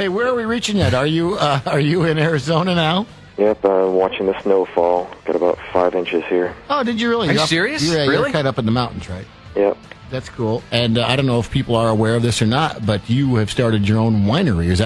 Hey, where are we reaching at? Are you in Arizona now? Yep, I'm watching the snow fall. Got about 5 inches here. Oh, did you really? Are you serious? Yeah, really? You're kind of up in the mountains, right? Yep. That's cool. And I don't know if people are aware of this or not, but you have started your own winery. Is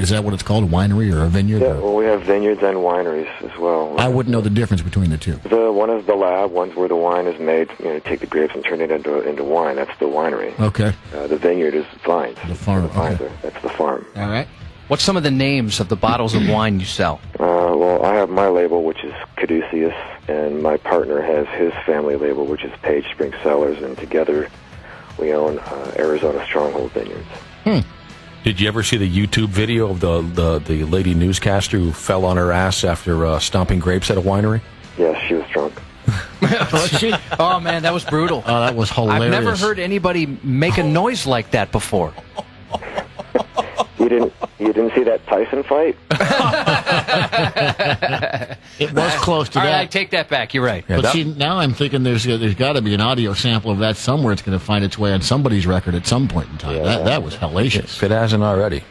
that what it's called, a winery or a vineyard? Yeah, well, we have vineyards and wineries as well. I wouldn't know the difference between the two. One is the lab. One's where the wine is made. Take the grapes and turn it into wine. That's the winery. Okay. The vineyard is vines. The farm. The vines Okay. that's the farm. All right. What's some of the names of the bottles of wine you sell? Well, I have my label, which is Caduceus, and my partner has his family label, which is Page Spring Cellars, and together we own Arizona Stronghold Vineyards. Did you ever see the YouTube video of the lady newscaster who fell on her ass after stomping grapes at a winery? Yes, she was drunk. Was she? Oh, man, that was brutal. Oh, that was hilarious. I've never heard anybody make a noise like that before. You didn't see that Tyson fight? It was close to All that. right, I take that back. You're right. Yeah, But see, now I'm thinking there's got to be an audio sample of that somewhere. It's going to find its way on somebody's record at some point in time. Yeah. That was hellacious. If it hasn't already.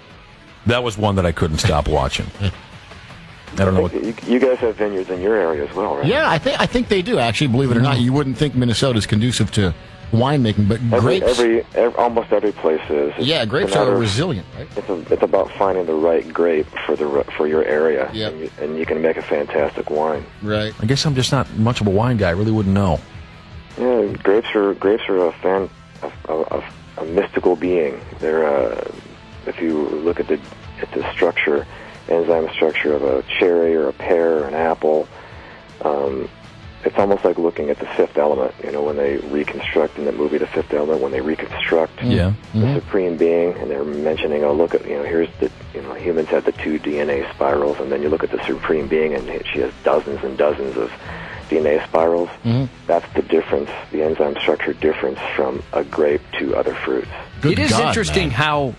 That was one that I couldn't stop watching. I don't know what... You guys have vineyards in your area as well, right? Yeah, I think they do, actually, believe it or not. You wouldn't think Minnesota's conducive to winemaking, but grapes... Almost every place is. Yeah, grapes are resilient, right? It's about finding the right grape for your area, Yep. and you can make a fantastic wine. Right. I guess I'm just not much of a wine guy. I really wouldn't know. Yeah, grapes are a mystical being. They're if you look at the structure, enzyme structure of a cherry or a pear or an apple. It's almost like looking at the Fifth Element, when they reconstruct in the movie The Fifth Element, when they reconstruct the Supreme Being, and they're mentioning, look at, here's the, humans had the 2 DNA spirals, and then you look at the Supreme Being, and she has dozens and dozens of DNA spirals. Mm-hmm. That's the difference, the enzyme structure difference from a grape to other fruits. It is interesting how,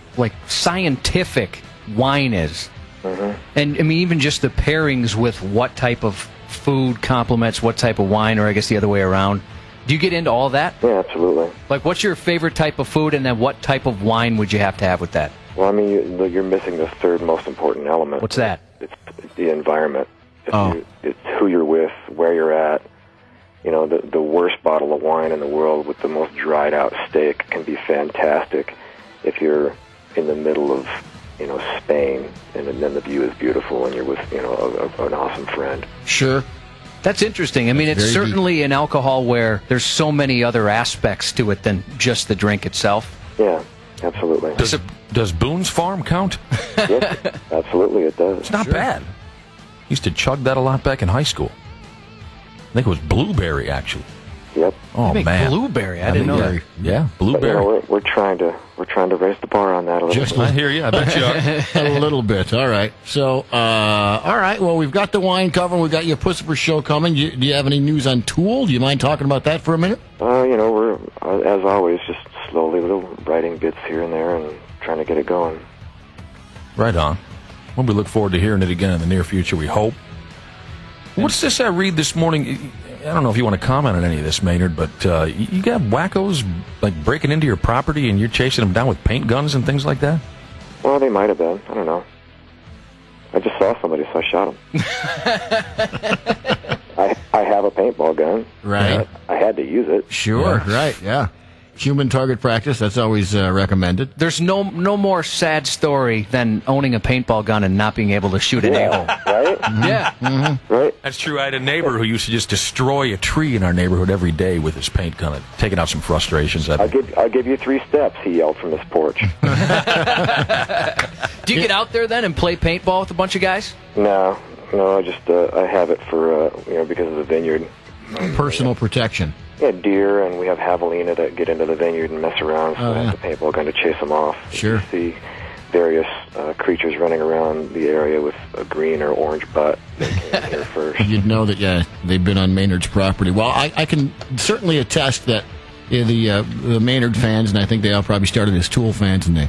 scientific wine is. Mm-hmm. And, I mean, even just the pairings with what type of food complements what type of wine, or I guess the other way around. Do you get into all that? Yeah, absolutely. What's your favorite type of food, and then what type of wine would you have to have with that? Well, I mean, you're missing the third most important element. What's that? It's the environment. It's who you're with, where you're at. The worst bottle of wine in the world with the most dried out steak can be fantastic if you're in the middle of Spain, and then the view is beautiful, and you're with, an awesome friend. Sure. That's interesting. I mean, it's certainly an alcohol where there's so many other aspects to it than just the drink itself. Yeah, absolutely. Does Boone's Farm count? Yes, absolutely it does. It's not bad. Used to chug that a lot back in high school. I think it was Blueberry, actually. Yep. Oh, man. Blueberry. I didn't know that. Yeah, Blueberry. But, we're trying to raise the bar on that a little bit. I hear you. I bet you are. A little bit. All right. So, all right. Well, we've got the wine covered. We've got your Pussifer show coming. Do you have any news on Tool? Do you mind talking about that for a minute? We're, as always, just slowly little writing bits here and there and trying to get it going. Right on. Well, we look forward to hearing it again in the near future, we hope. What's this I read this morning? I don't know if you want to comment on any of this, Maynard, but you got wackos breaking into your property and you're chasing them down with paint guns and things like that? Well, they might have been. I don't know. I just saw somebody, so I shot him. I have a paintball gun. Right. I had to use it. Sure. Yeah. Right. Yeah. Human target practice. That's always recommended. There's no more sad story than owning a paintball gun and not being able to shoot an a-hole. Right? Mm-hmm. Yeah. Mm-hmm. Right? That's true. I had a neighbor who used to just destroy a tree in our neighborhood every day with his paint gun, taking out some frustrations. I'll give you 3 steps, he yelled from his porch. Do you get out there then and play paintball with a bunch of guys? No, I just I have it for because of the vineyard. Personal protection. Yeah, deer, and we have javelina that get into the vineyard and mess around, so I have the paintball gun to chase them off. Sure. You see various creatures running around the area with a green or orange butt. They came here first. You'd know that, they've been on Maynard's property. Well, I can certainly attest that the Maynard fans, and I think they all probably started as Tool fans, and they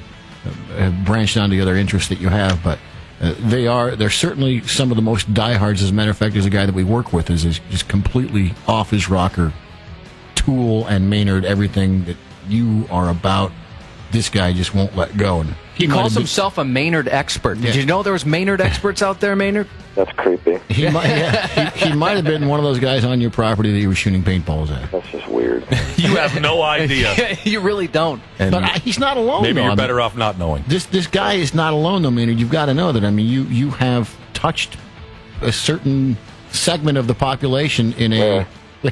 have branched on to the other interests that you have, but they're certainly some of the most diehards. As a matter of fact, there's a guy that we work with is just completely off his rocker. Tool and Maynard, everything that you are about, this guy just won't let go. And He might calls have been- himself a Maynard expert. Did Yeah. you know there was Maynard experts out there, Maynard? That's creepy. He might, he might have been one of those guys on your property that you were shooting paintballs at. That's just weird. You have no idea. You really don't. And But he's not alone. maybe though. you're I mean, better off not knowing. This guy is not alone, though, Maynard. You've got to know that. I mean, you have touched a certain segment of the population in a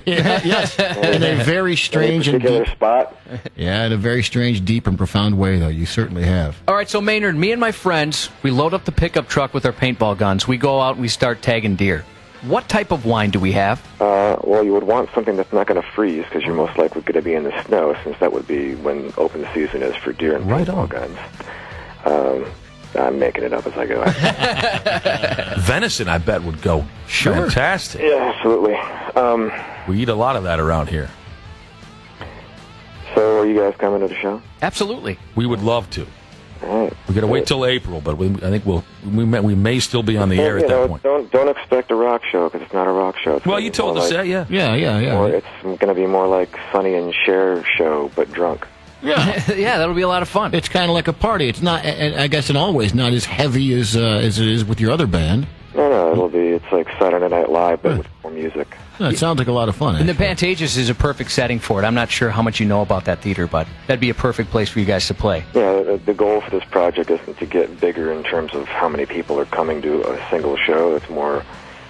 yes, in a very strange Any and particular deep, spot? in a very strange, deep, and profound way. Though you certainly have. All right, so Maynard, me and my friends, we load up the pickup truck with our paintball guns. We go out and we start tagging deer. What type of wine do we have? Well, you would want something that's not going to freeze because you're most likely going to be in the snow, since that would be when open season is for deer and Right paintball on. guns. I'm making it up as I go. Venison, I bet, would go fantastic. Yeah, absolutely. We eat a lot of that around here. So, are you guys coming to the show? Absolutely. We would love to. All right. We got to wait till April, but I think we may still be on the air at that point. Don't expect a rock show because it's not a rock show. It's Well, gonna you be told more us like, that, yeah. Or Yeah. it's going to be more like Sonny and Cher show, but drunk. Yeah. Yeah, that'll be a lot of fun. It's kind of like a party. It's not, and I guess, in all ways, not as heavy as it is with your other band. No, it's like Saturday Night Live, but with more music. No, it sounds like a lot of fun. And the actually. Pantages is a perfect setting for it. I'm not sure how much you know about that theater, but that'd be a perfect place for you guys to play. Yeah, the goal for this project isn't to get bigger in terms of how many people are coming to a single show. It's more,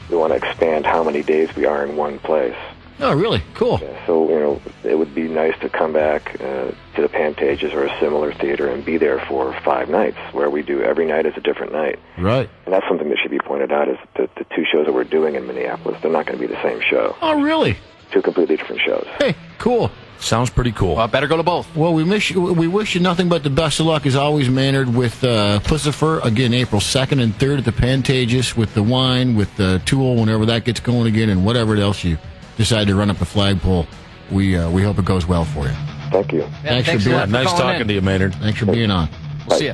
we want to expand how many days we are in one place. Oh, really? Cool. So, it would be nice to come back to the Pantages or a similar theater and be there for 5 nights, where we do every night is a different night. Right. And that's something that should be pointed out, is that the 2 shows that we're doing in Minneapolis, they're not going to be the same show. Oh, really? 2 completely different shows. Hey, cool. Sounds pretty cool. Well, I better go to both. Well, we wish you nothing but the best of luck, as always, Maynard, with Pussifer, again, April 2nd and 3rd at the Pantages, with the wine, with the Tool, whenever that gets going again, and whatever else you decide to run up the flagpole. We hope it goes well for you. Thank you. Yeah, Thanks for a being lot Nice calling talking in. to you, Maynard. Thanks for being on. We'll see ya.